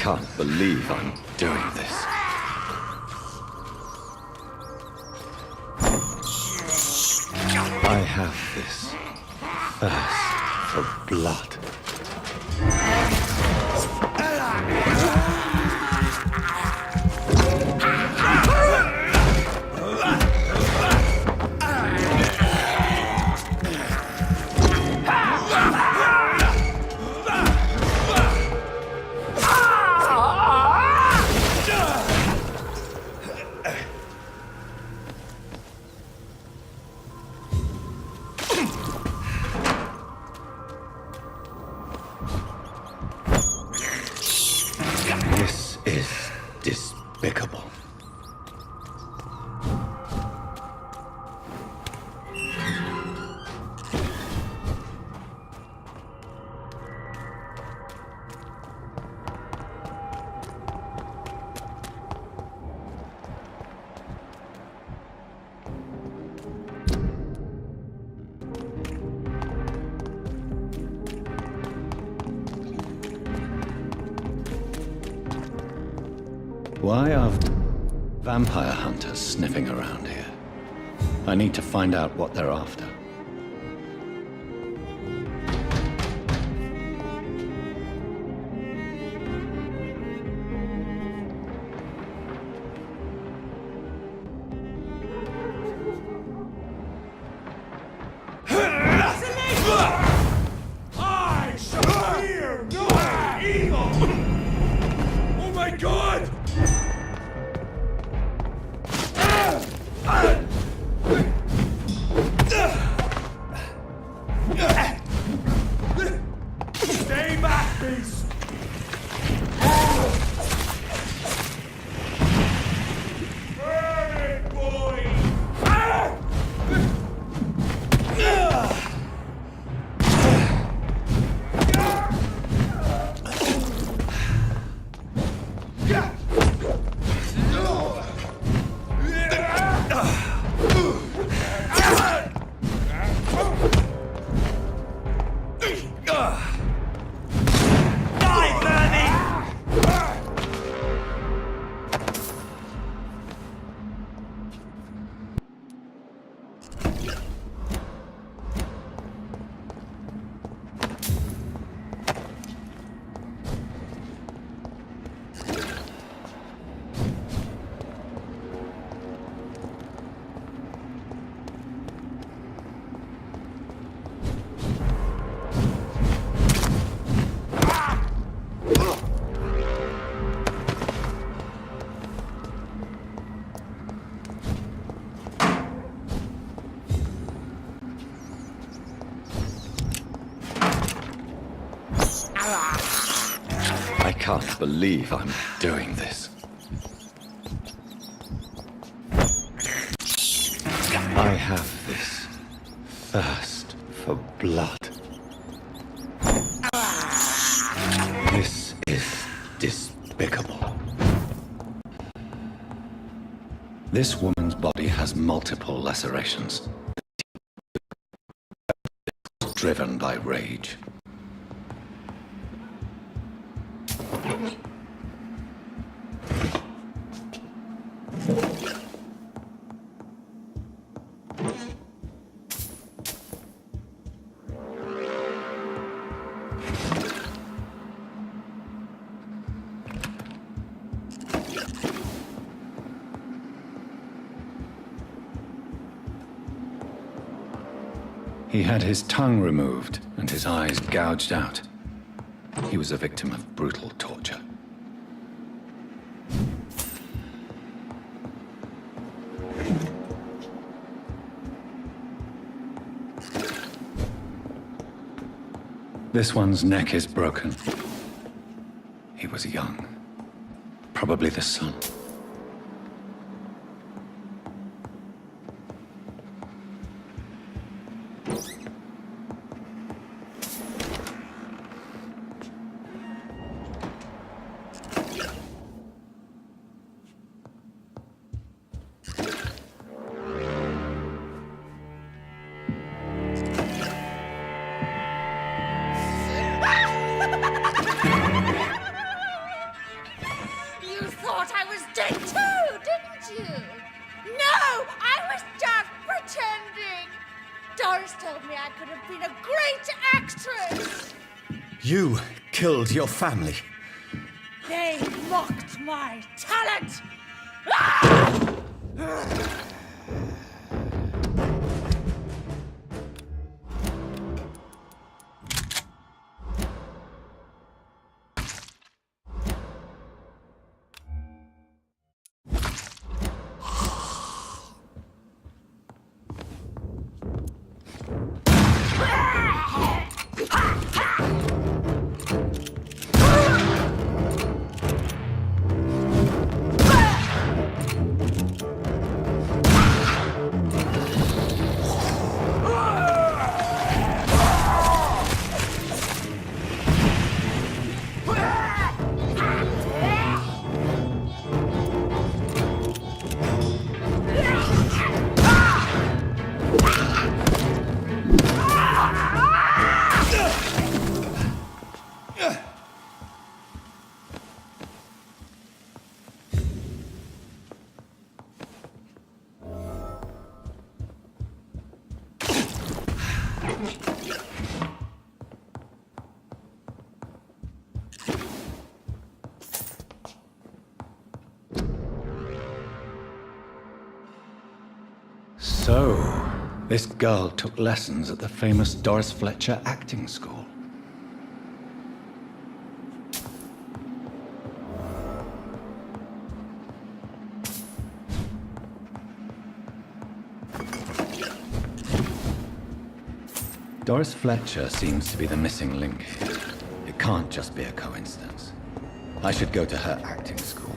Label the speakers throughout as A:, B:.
A: can't believe I'm doing this. I have this thirst for blood. This is despicable. Why are vampire hunters sniffing around here? I need to find out what they're after.
B: I shall fear no evil! Oh my God! Stay back, beast! Burn it, boy!
A: I can't believe I'm doing this. I have this thirst for blood. This is despicable. This woman's body has multiple lacerations, driven by rage. He had his tongue removed and his eyes gouged out. He was a victim of brutal torture. This one's neck is broken. He was young. Probably the son.
C: me I could have been a great actress!
D: You killed your family.
C: They mocked my talent! Ah!
A: So, this girl took lessons at the famous Doris Fletcher acting school. Doris Fletcher seems to be the missing link here. It can't just be a coincidence. I should go to her acting school.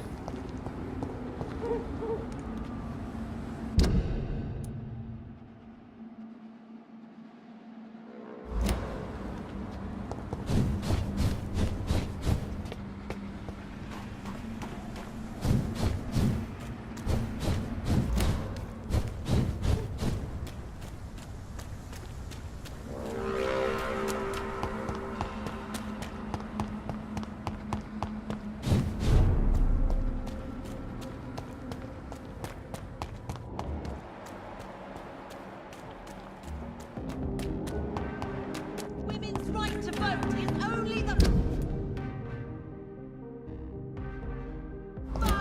C: Women's right to vote is only the first step.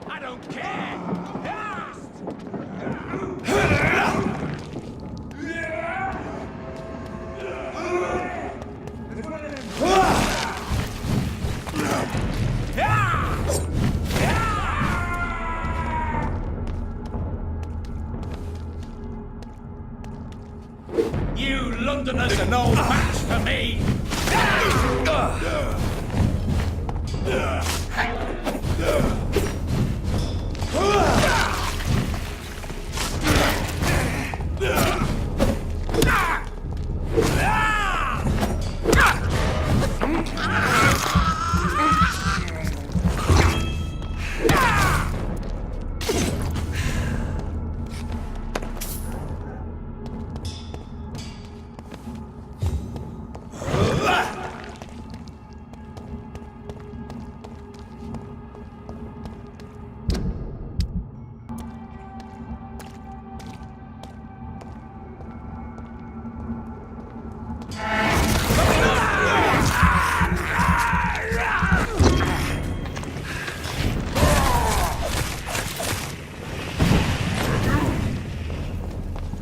B: I don't care! You Londoners are no match for me!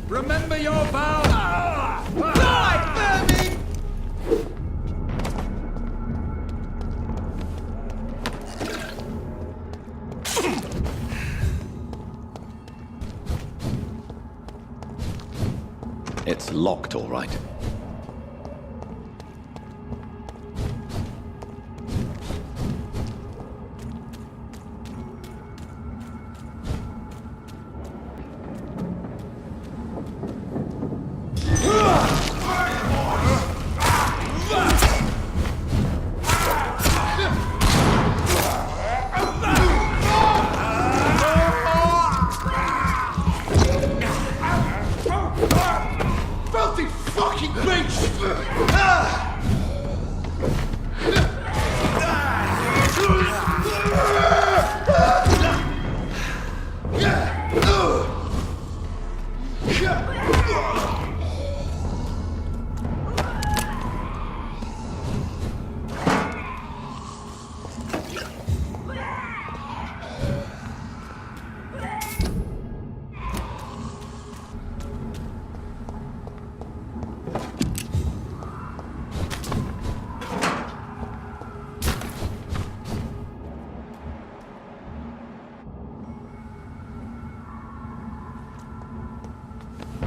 B: Remember your vow! Die, vermin!
A: It's locked, all right.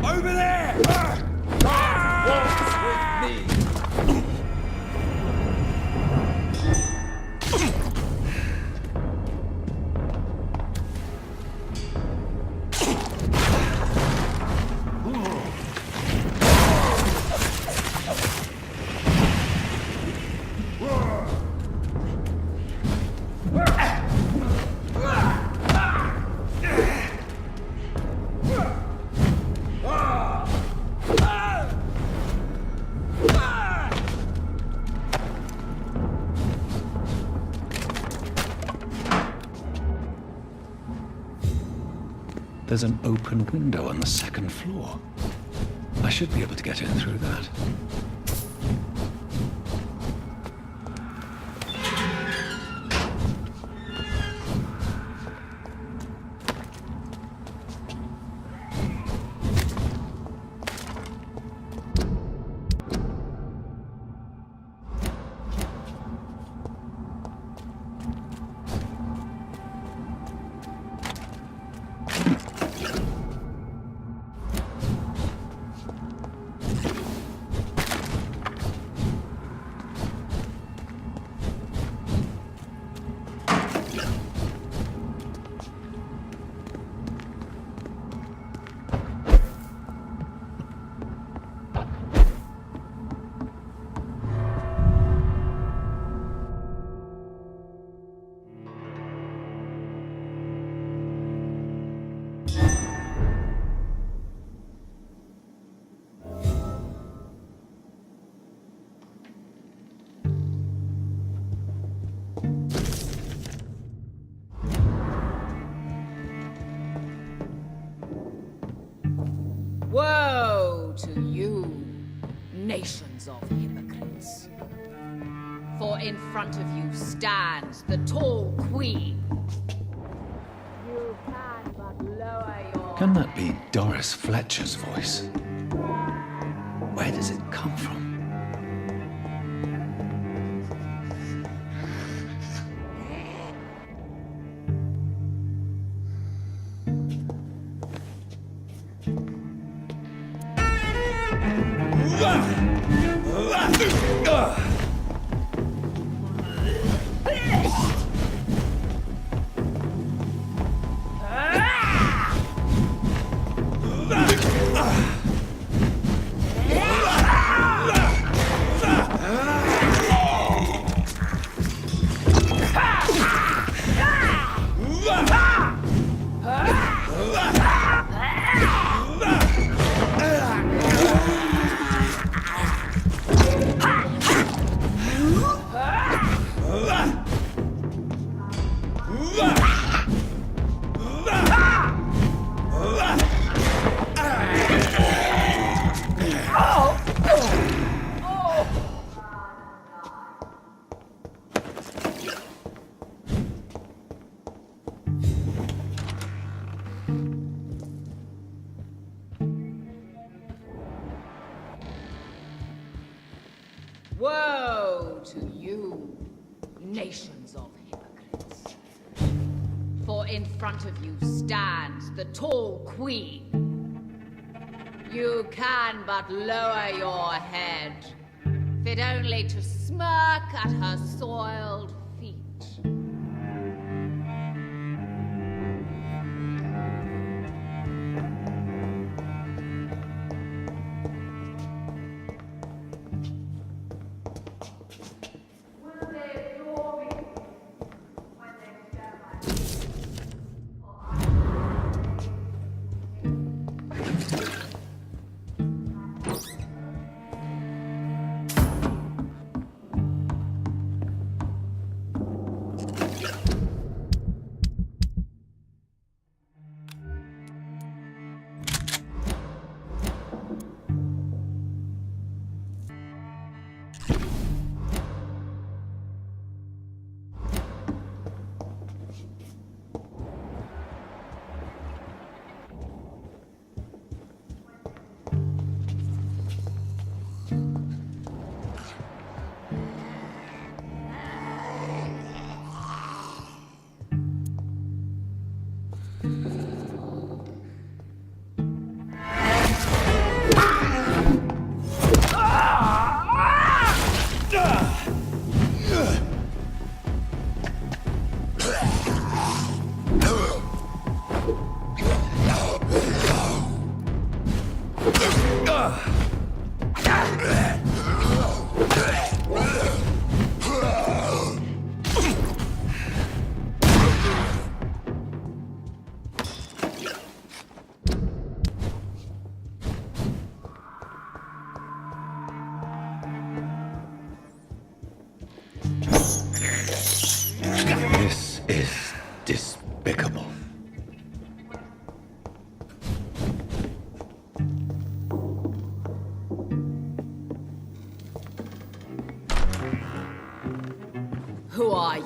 B: Over there! God walks with me!
A: There's an open window on the second floor. I should be able to get in through that.
C: Woe to you, nations of hypocrites. For in front of you stands the tall queen. You can but lower your...
A: Can that be Doris Fletcher's voice? Where does it come from?
C: Woe to you, nations of hypocrites. For in front of you stands the tall queen. You can but lower your head, fit only to smirk at her soiled feet.
A: This is despicable.
C: Who are you?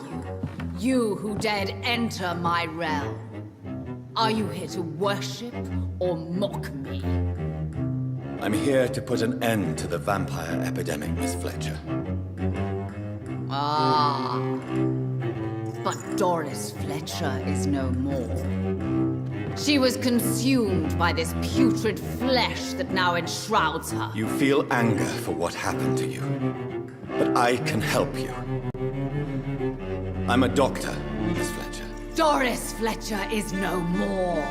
C: You who dared enter my realm. Are you here to worship or mock me?
A: I'm here to put an end to the vampire epidemic, Miss Fletcher.
C: Ah. But Doris Fletcher is no more. She was consumed by this putrid flesh that now enshrouds her.
A: You feel anger for what happened to you, but I can help you. I'm a doctor, Miss Fletcher.
C: Doris Fletcher is no more.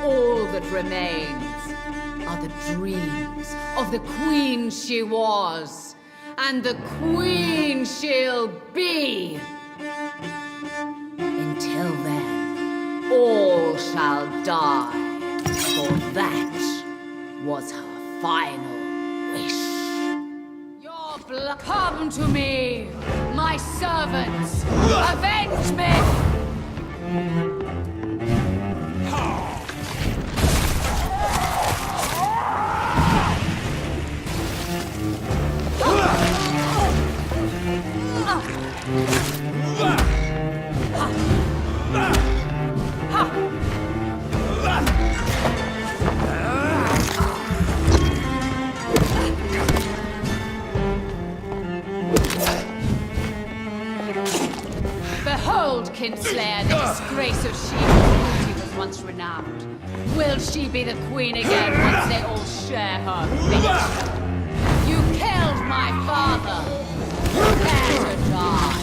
C: All that remains are the dreams of the queen she was, and the queen she'll be. Until then, all shall die, for that was her final wish. Your blood, come to me, my servants, avenge me! Behold, Kinslayer, the disgrace of she whose beauty was once renowned. Will she be the queen again once they all share her fate? You killed my father. Prepare to die.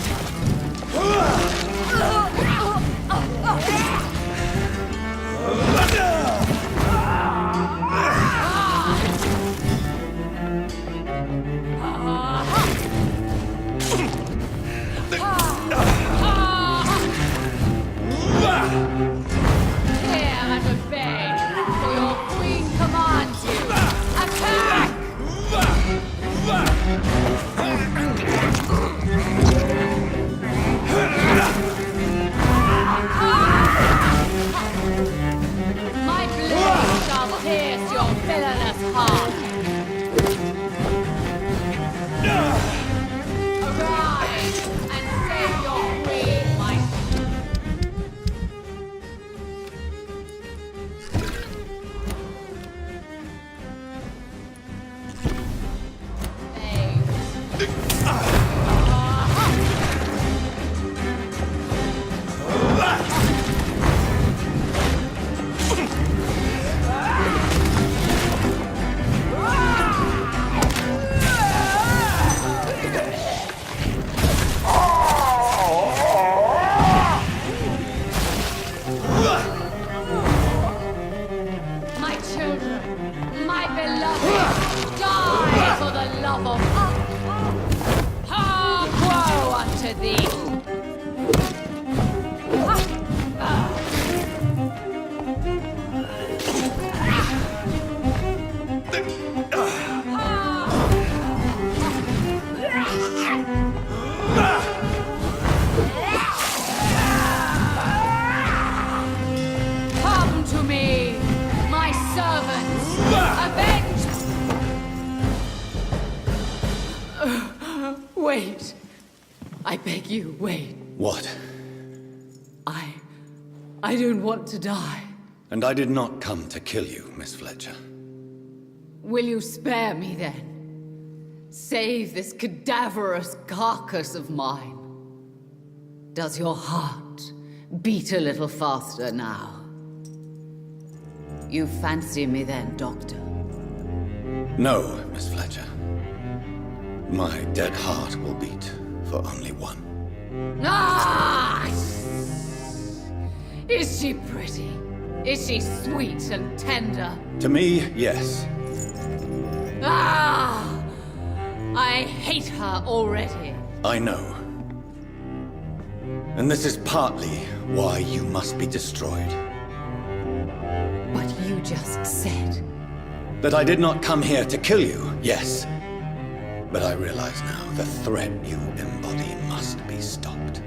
C: Hear and obey, for your queen commands you. Attack! My blade shall pierce your villainous heart. Arise and save your queen, my My children, my beloved, die for the love of woe unto thee. Come to me, my servants, avenge. Wait. I beg you, wait.
A: What?
C: I don't want to die.
A: And I did not come to kill you, Miss Fletcher.
C: Will you spare me then? Save this cadaverous carcass of mine. Does your heart beat a little faster now? You fancy me then, Doctor?
A: No, Miss Fletcher. My dead heart will beat for only one.
C: Ah! Is she pretty? Is she sweet and tender?
D: To me, yes.
C: Ah! I hate her already.
D: I know. And this is partly why you must be destroyed.
C: But you just said...
D: That I did not come here to kill you, yes. But I realize now the threat you embody must be stopped.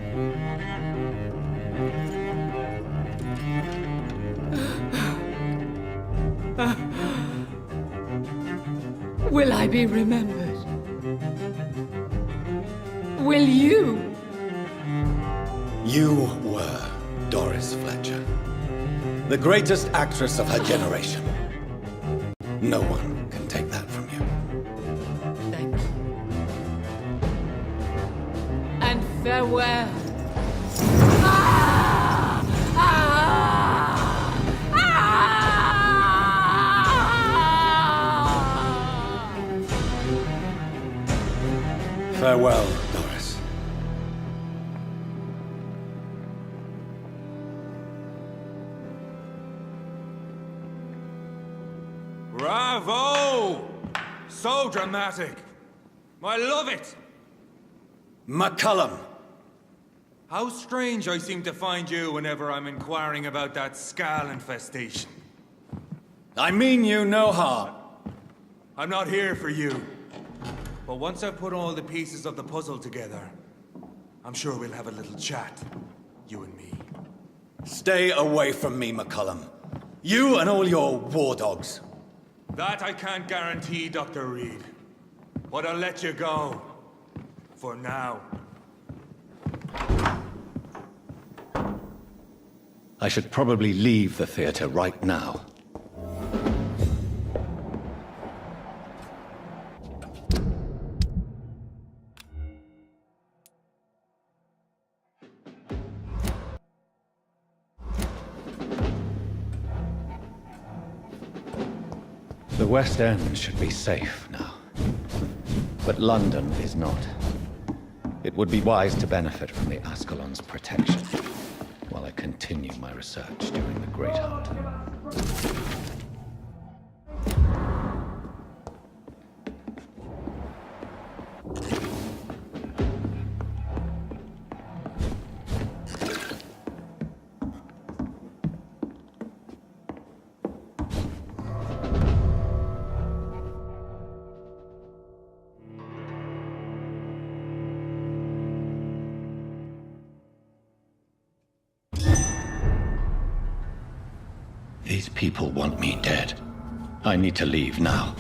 C: Will I be remembered? Will you?
D: You were Doris Fletcher. The greatest actress of her generation. No one can take that from you.
C: Thank you. And farewell. Ah! Ah! Ah!
D: Farewell, Doris.
B: Bravo! So dramatic. I love it.
D: McCullum!
B: How strange I seem to find you whenever I'm inquiring about that Skal infestation.
D: I mean you no harm.
B: I'm not here for you. But once I've put all the pieces of the puzzle together, I'm sure we'll have a little chat, you and me.
D: Stay away from me, McCullum. You and all your war dogs.
B: That I can't guarantee, Dr. Reed. But I'll let you go. For now.
A: I should probably leave the theater right now. The West End should be safe now. But London is not. It would be wise to benefit from the Ascalon's protection while I continue my research during the Great Hunt. These people want me dead. I need to leave now.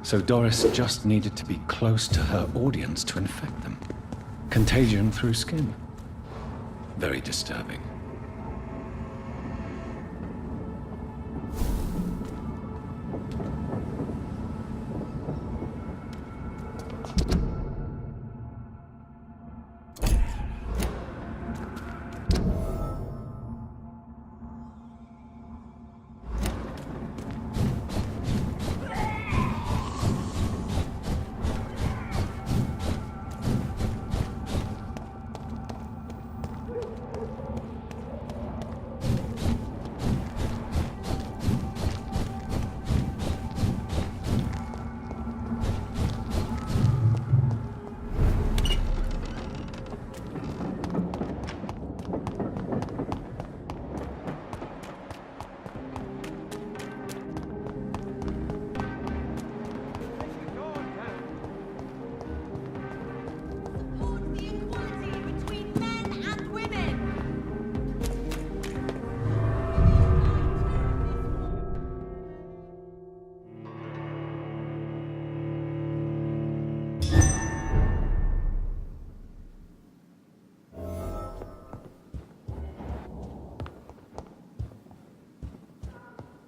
A: So Doris just needed to be close to her audience to infect them. Contagion through skin. Very disturbing.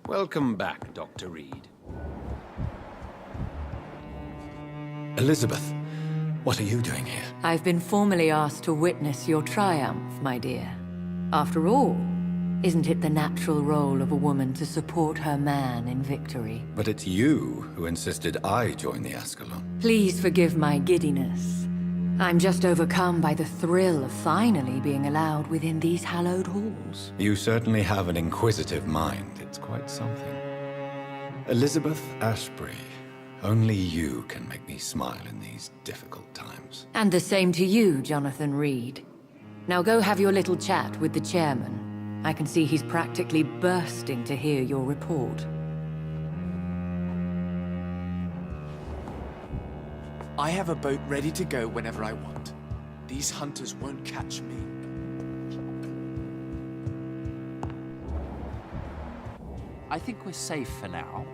E: Welcome back, Dr. Reed.
D: Elizabeth, what are you doing here?
F: I've been formally asked to witness your triumph, my dear. After all, Isn't it the natural role of a woman to support her man in victory?
D: But it's you who insisted I join the Ascalon.
F: Please forgive my giddiness. I'm just overcome by the thrill of finally being allowed within these hallowed halls.
D: You certainly have an inquisitive mind. It's quite something. Elizabeth Ashbury, only you can make me smile in these difficult times.
F: And the same to you, Jonathan Reed. Now go have your little chat with the chairman. I can see he's practically bursting to hear your report.
G: I have a boat ready to go whenever I want. These hunters won't catch me.
H: I think we're safe for now.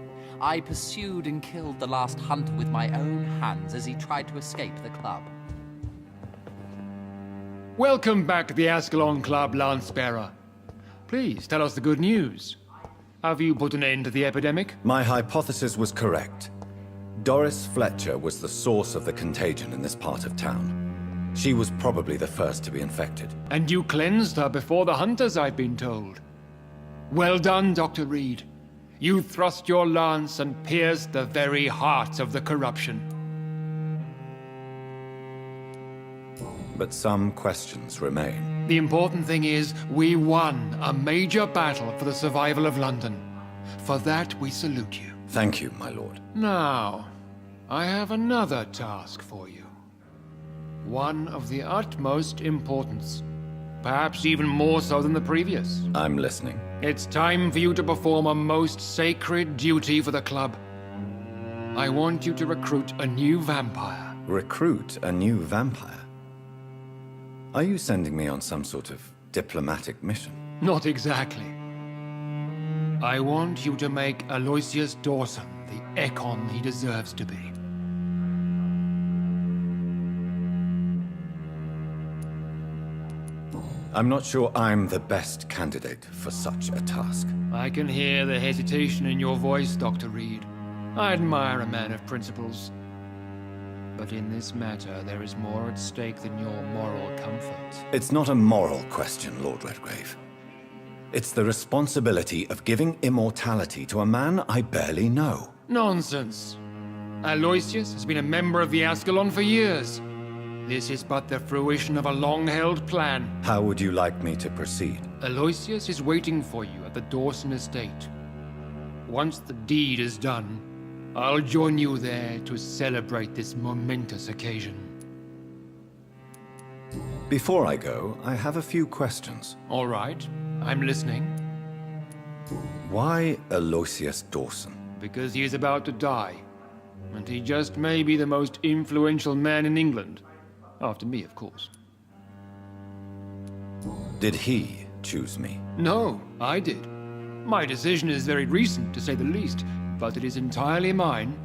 H: I pursued and killed the last hunter with my own hands as he tried to escape the club.
I: Welcome back to the Ascalon Club, Lance-Bearer. Please, tell us the good news. Have you put an end to the epidemic?
D: My hypothesis was correct. Doris Fletcher was the source of the contagion in this part of town. She was probably the first to be infected.
I: And you cleansed her before the hunters, I've been told. Well done, Dr. Reed. You thrust your lance and pierced the very heart of the corruption.
D: But some questions remain.
I: The important thing is, we won a major battle for the survival of London. For that, we salute you.
D: Thank you, my lord.
I: Now, I have another task for you. One of the utmost importance. Perhaps even more so than the previous.
D: I'm listening.
I: It's time for you to perform a most sacred duty for the club. I want you to recruit a new vampire.
D: Recruit a new vampire? Are you sending me on some sort of diplomatic mission?
I: Not exactly. I want you to make Aloysius Dawson the Ekon he deserves to be.
D: I'm not sure I'm the best candidate for such a task.
I: I can hear the hesitation in your voice, Dr. Reed. I admire a man of principles. But in this matter, there is more at stake than your moral comfort.
D: It's not a moral question, Lord Redgrave. It's the responsibility of giving immortality to a man I barely know.
I: Nonsense. Aloysius has been a member of the Ascalon for years. This is but the fruition of a long-held plan.
D: How would you like me to proceed?
I: Aloysius is waiting for you at the Dawson estate. Once the deed is done, I'll join you there to celebrate this momentous occasion.
D: Before I go, I have a few questions.
I: All right, I'm listening.
D: Why Aloysius Dawson?
I: Because he is about to die. And he just may be the most influential man in England. After me, of course.
D: Did he choose me?
I: No, I did. My decision is very recent, to say the least, but it is entirely mine.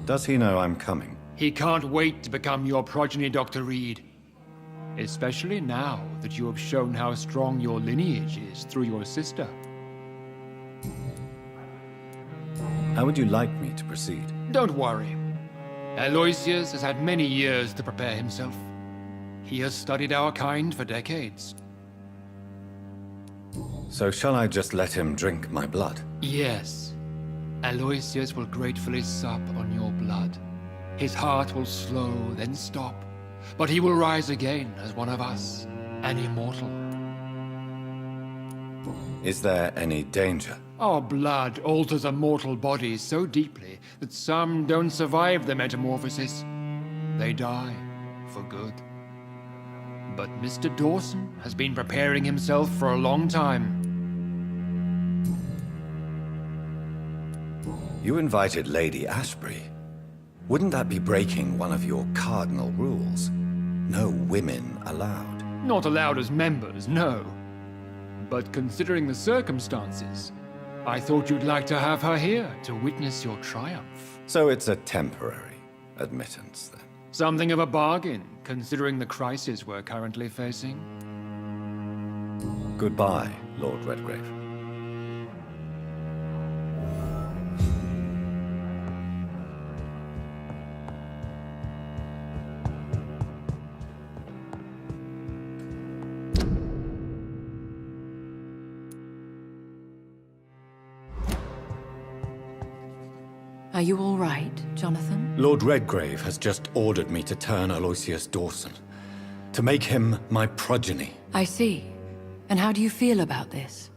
D: Does he know I'm coming?
I: He can't wait to become your progeny, Dr. Reed. Especially now that you have shown how strong your lineage is through your sister.
D: How would you like me to proceed?
I: Don't worry. Aloysius has had many years to prepare himself. He has studied our kind for decades.
D: So shall I just let him drink my blood?
I: Yes. Aloysius will gratefully sup on your blood. His heart will slow, then stop. But he will rise again as one of us, an immortal.
D: Is there any danger?
I: Our blood alters a mortal body so deeply that some don't survive the metamorphosis. They die for good. But Mr. Dawson has been preparing himself for a long time.
D: You invited Lady Ashbury. Wouldn't that be breaking one of your cardinal rules? No women allowed.
I: Not allowed as members, no. But considering the circumstances, I thought you'd like to have her here to witness your triumph.
D: So it's a temporary admittance, then?
I: Something of a bargain, considering the crisis we're currently facing.
D: Goodbye, Lord Redgrave.
F: Are you all right, Jonathan?
D: Lord Redgrave has just ordered me to turn Aloysius Dawson. To make him my progeny.
F: I see. And how do you feel about this?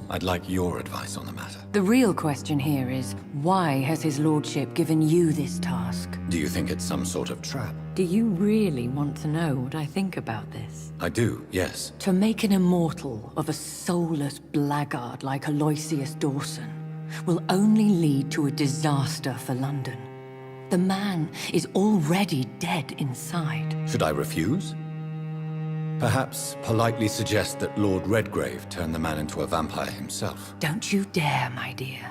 D: I'd like your advice on the matter.
F: The real question here is, why has his lordship given you this task?
D: Do you think it's some sort of trap?
F: Do you really want to know what I think about this?
D: I do, yes.
F: To make an immortal of a soulless blackguard like Aloysius Dawson will only lead to a disaster for London. The man is already dead inside.
D: Should I refuse? Perhaps politely suggest that Lord Redgrave turn the man into a vampire himself.
F: Don't you dare, my dear.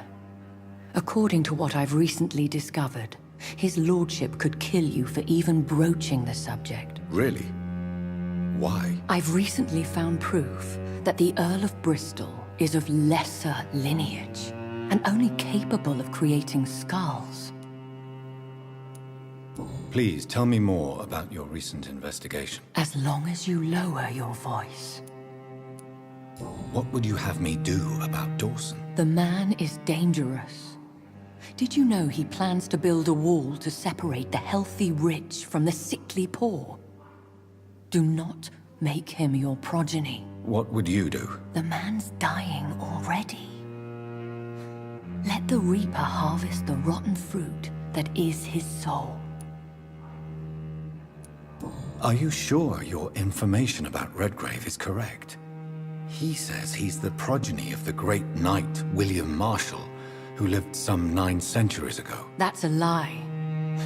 F: According to what I've recently discovered, his lordship could kill you for even broaching the subject.
D: Really? Why?
F: I've recently found proof that the Earl of Bristol is of lesser lineage and only capable of creating skulls.
D: Please tell me more about your recent investigation.
F: As long as you lower your voice.
D: What would you have me do about Dawson?
F: The man is dangerous. Did you know he plans to build a wall to separate the healthy rich from the sickly poor? Do not make him your progeny.
D: What would you do?
F: The man's dying already. Let the Reaper harvest the rotten fruit that is his soul.
D: Are you sure your information about Redgrave is correct? He says he's the progeny of the great knight William Marshall, who lived some 9 centuries ago.
F: That's a lie.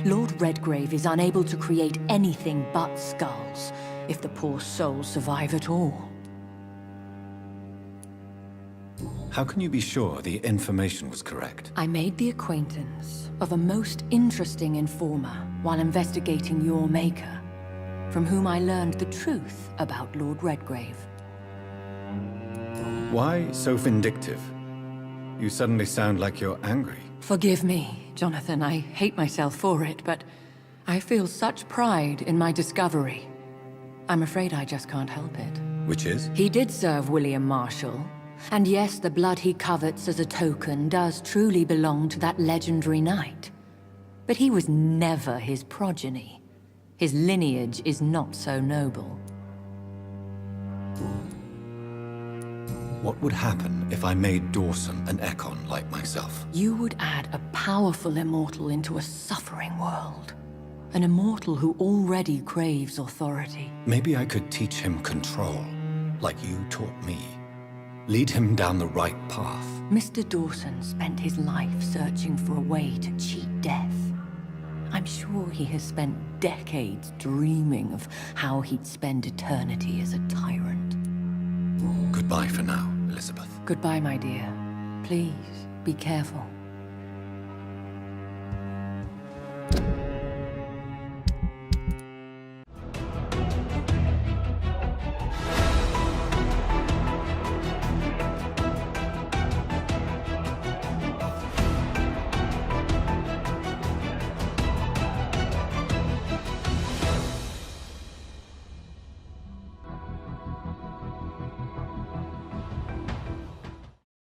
F: Lord Redgrave is unable to create anything but skulls, if the poor souls survive at all.
D: How can you be sure the information was correct?
F: I made the acquaintance of a most interesting informer while investigating your maker, from whom I learned the truth about Lord Redgrave.
D: Why so vindictive? You suddenly sound like you're angry.
F: Forgive me, Jonathan. I hate myself for it, but I feel such pride in my discovery. I'm afraid I just can't help it.
D: Which is?
F: He did serve William Marshall. And yes, the blood he covets as a token does truly belong to that legendary knight. But he was never his progeny. His lineage is not so noble.
D: What would happen if I made Dawson an Ekon like myself?
F: You would add a powerful immortal into a suffering world. An immortal who already craves authority.
D: Maybe I could teach him control, like you taught me. Lead him down the right path.
F: Mr. Dawson spent his life searching for a way to cheat death. I'm sure he has spent decades dreaming of how he'd spend eternity as a tyrant.
D: Goodbye for now, Elizabeth.
F: Goodbye, my dear. Please, be careful.